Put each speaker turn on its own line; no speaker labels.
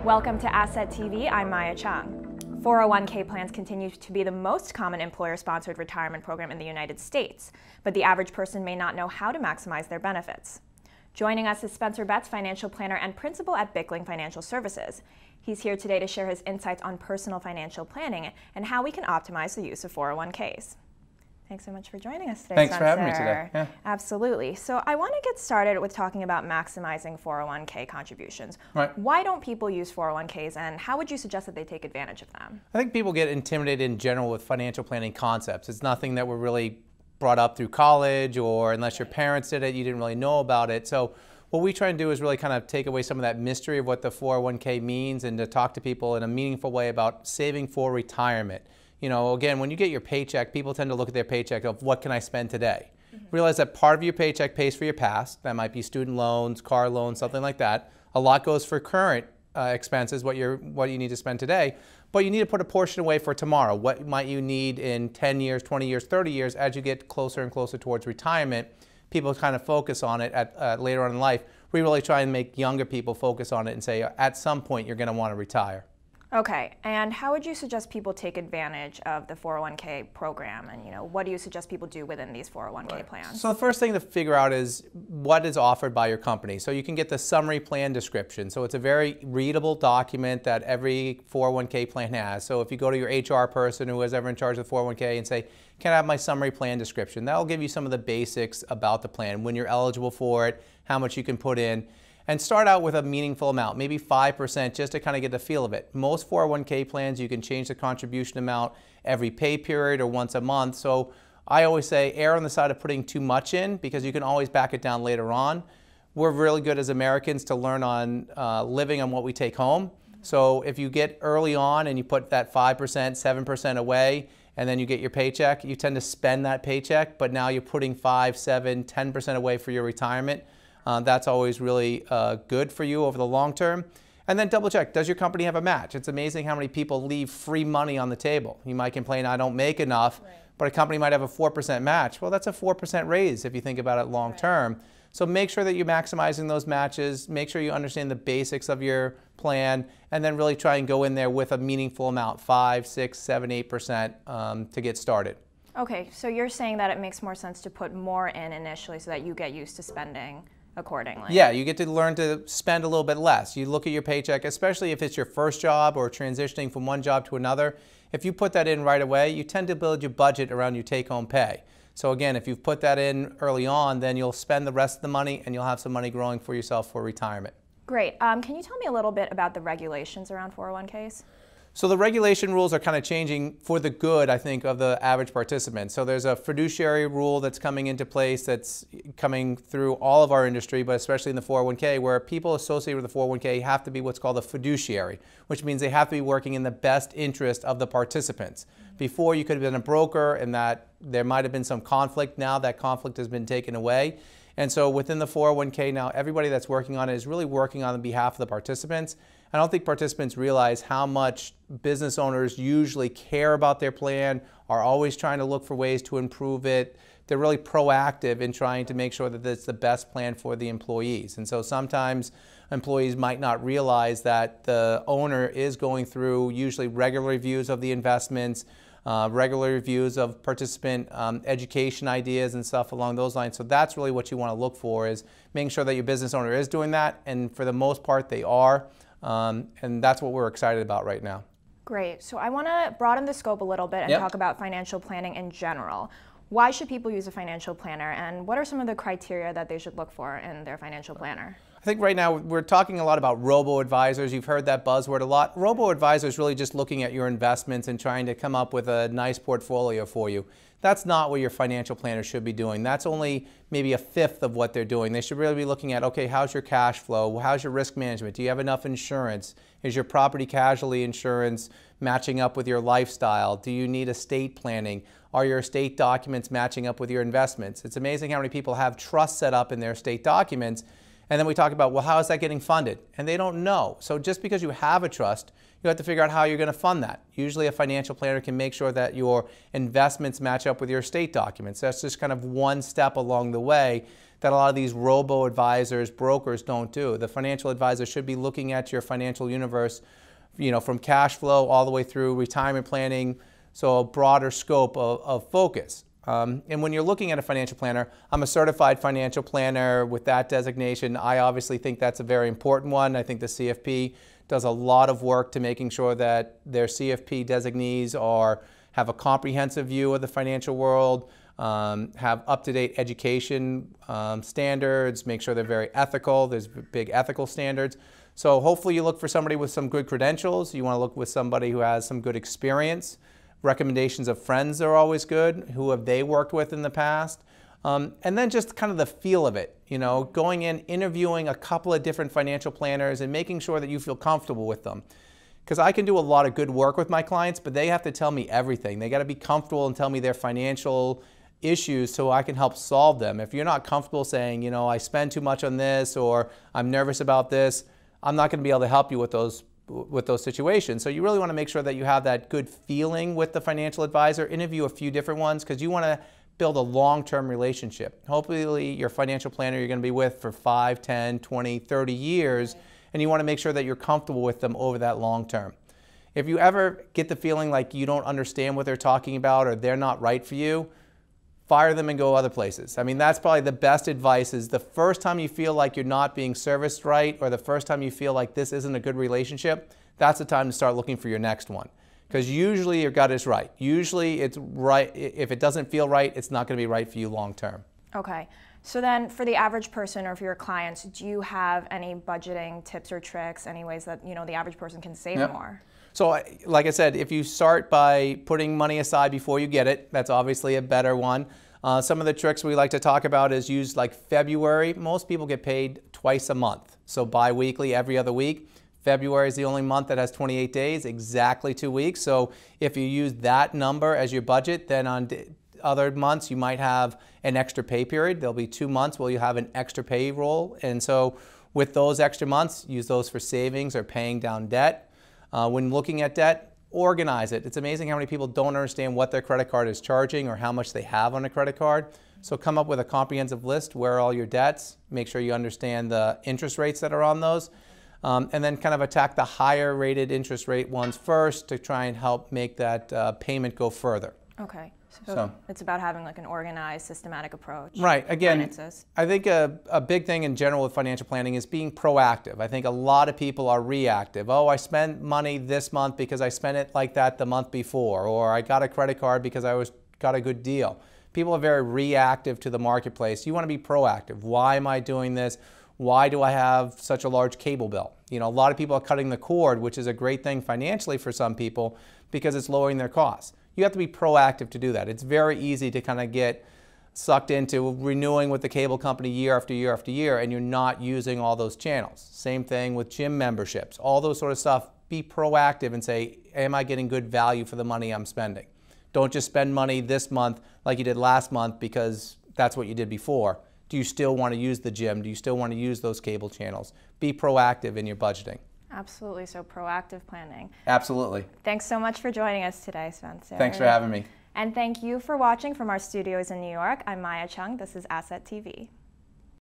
Welcome to Asset TV, I'm Maya Chung. 401k plans continue to be the most common employer-sponsored retirement program in the United States, but the average person may not know how to maximize their benefits. Joining us is Spencer Betts, financial planner and principal at Bickling Financial Services. He's here today to share his insights on personal financial planning and how we can optimize the use of 401ks. Thanks so much for joining us today,
Thanks
Spencer.
for having me today. Yeah.
Absolutely. So I want to get started with talking about maximizing 401k contributions.
Right.
Why don't people use 401ks, and how would you suggest that they take advantage of them?
I think people get intimidated in general with financial planning concepts. It's nothing that we're really brought up through college, or unless your parents did it, you didn't really know about it. So what we try and do is really kind of take away some of that mystery of what the 401k means and to talk to people in a meaningful way about saving for retirement. You know, again, when you get your paycheck, people tend to look at their paycheck of what can I spend today? Realize that part of your paycheck pays for your past. That might be student loans, car loans, something like that. A lot goes for current expenses, what you need to spend today. But you need to put a portion away for tomorrow. What might you need in 10 years, 20 years, 30 years as you get closer and closer towards retirement? People kind of focus on it later on in life. We really try and make younger people focus on it and say, at some point, you're going to want to retire.
Okay, and how would you suggest people take advantage of the 401k program, and what do you suggest people do within these 401k plans?
So the first thing to figure out is what is offered by your company. So you can get the summary plan description. So it's a very readable document that every 401k plan has. So if you go to your HR person who is ever in charge of the 401k and say, can I have my summary plan description? That'll give you some of the basics about the plan, when you're eligible for it, how much you can put in. And start out with a meaningful amount, maybe 5%, just to kind of get the feel of it. Most 401k plans, you can change the contribution amount every pay period or once a month. So I always say err on the side of putting too much in, because you can always back it down later on. We're really good as Americans to learn on living on what we take home. So if you get early on and you put that 5%, 7% away, and then you get your paycheck, you tend to spend that paycheck, but now you're putting 5, 7, 10% away for your retirement. That's always really good for you over the long term. And then double check, does your company have a match? It's amazing how many people leave free money on the table. You might complain, I don't make enough, but a company might have a 4% match. Well, that's a 4% raise if you think about it long term. So make sure that you're maximizing those matches, make sure you understand the basics of your plan, and then really try and go in there with a meaningful amount, 5, 6, 7, 8% to get started.
Okay, so you're saying that it makes more sense to put more in initially so that you get used to spending accordingly.
Yeah, you get to learn to spend a little bit less. You look at your paycheck, especially if it's your first job or transitioning from one job to another. If you put that in right away, you tend to build your budget around your take-home pay. So again, if you've put that in early on, then you'll spend the rest of the money and you'll have some money growing for yourself for retirement.
Great. Can you tell me a little bit about the regulations around 401ks?
So the regulation rules are kind of changing for the good, I think, of the average participant. So there's a fiduciary rule that's coming into place that's coming through all of our industry, but especially in the 401k, where people associated with the 401k have to be what's called a fiduciary, which means they have to be working in the best interest of the participants. Before, you could have been a broker and that there might have been some conflict. Now that conflict has been taken away. And so within the 401k now, everybody that's working on it is really working on behalf of the participants. I don't think participants realize how much business owners usually care about their plan, are always trying to look for ways to improve it. They're really proactive in trying to make sure that it's the best plan for the employees. And so sometimes employees might not realize that the owner is going through usually regular reviews of the investments, regular reviews of participant education ideas and stuff along those lines. So that's really what you want to look for, is making sure that your business owner is doing that, and for the most part they are. And that's what we're excited about right now.
Great. So I want to broaden the scope a little bit and talk about financial planning in general. Why should people use a financial planner, and what are some of the criteria that they should look for in their financial planner?
I think right now we're talking a lot about robo-advisors. You've heard that buzzword a lot. Robo-advisor is really just looking at your investments and trying to come up with a nice portfolio for you. That's not what your financial planner should be doing. That's only maybe a fifth of what they're doing. They should really be looking at, okay, how's your cash flow? How's your risk management? Do you have enough insurance? Is your property casualty insurance matching up with your lifestyle? Do you need estate planning? Are your estate documents matching up with your investments? It's amazing how many people have trusts set up in their estate documents, and then we talk about, well, how is that getting funded? And they don't know. So just because you have a trust, you have to figure out how you're going to fund that. Usually a financial planner can make sure that your investments match up with your estate documents. That's just kind of one step along the way that a lot of these robo-advisors, brokers don't do. The financial advisor should be looking at your financial universe, from cash flow all the way through retirement planning, so a broader scope of focus. And when you're looking at a financial planner, I'm a certified financial planner with that designation. I obviously think that's a very important one. I think the CFP does a lot of work to making sure that their CFP designees have a comprehensive view of the financial world, have up-to-date education standards, make sure they're very ethical. There's big ethical standards. So hopefully you look for somebody with some good credentials. You want to look with somebody who has some good experience. Recommendations of friends are always good. Who have they worked with in the past? And then just kind of the feel of it, going in, interviewing a couple of different financial planners and making sure that you feel comfortable with them. Because I can do a lot of good work with my clients, but they have to tell me everything. They got to be comfortable and tell me their financial issues so I can help solve them. If you're not comfortable saying, I spend too much on this or I'm nervous about this, I'm not going to be able to help you with those situations. So you really want to make sure that you have that good feeling with the financial advisor. Interview a few different ones because you want to build a long-term relationship. Hopefully your financial planner you're going to be with for 5, 10, 20, 30 years, and you want to make sure that you're comfortable with them over that long term. If you ever get the feeling like you don't understand what they're talking about or they're not right for you, fire them and go other places. I mean, that's probably the best advice is the first time you feel like you're not being serviced right or the first time you feel like this isn't a good relationship, that's the time to start looking for your next one. Because usually your gut is right. Usually it's right. If it doesn't feel right, it's not going to be right for you long term.
Okay. So then for the average person or for your clients, do you have any budgeting tips or tricks, any ways that the average person can save more?
So like I said, if you start by putting money aside before you get it, that's obviously a better one. Some of the tricks we like to talk about is use like February. Most people get paid twice a month. So bi-weekly, every other week. February is the only month that has 28 days, exactly 2 weeks. So if you use that number as your budget, then on other months you might have an extra pay period. There'll be 2 months where you have an extra payroll. And so with those extra months, use those for savings or paying down debt. When looking at debt, organize it. It's amazing how many people don't understand what their credit card is charging or how much they have on a credit card. So come up with a comprehensive list where are all your debts, make sure you understand the interest rates that are on those, and then kind of attack the higher rated interest rate ones first to try and help make that payment go further.
Okay. So it's about having like an organized, systematic approach.
Right. Again, I think a big thing in general with financial planning is being proactive. I think a lot of people are reactive. Oh, I spent money this month because I spent it like that the month before, or I got a credit card because I got a good deal. People are very reactive to the marketplace. You want to be proactive. Why am I doing this? Why do I have such a large cable bill? A lot of people are cutting the cord, which is a great thing financially for some people because it's lowering their costs. You have to be proactive to do that. It's very easy to kind of get sucked into renewing with the cable company year after year after year and you're not using all those channels. Same thing with gym memberships, all those sort of stuff. Be proactive and say, am I getting good value for the money I'm spending? Don't just spend money this month like you did last month because that's what you did before. Do you still want to use the gym? Do you still want to use those cable channels? Be proactive in your budgeting.
Absolutely. So proactive planning.
Absolutely.
Thanks so much for joining us today, Spencer.
Thanks for having me.
And thank you for watching from our studios in New York. I'm Maya Chung. This is Asset TV.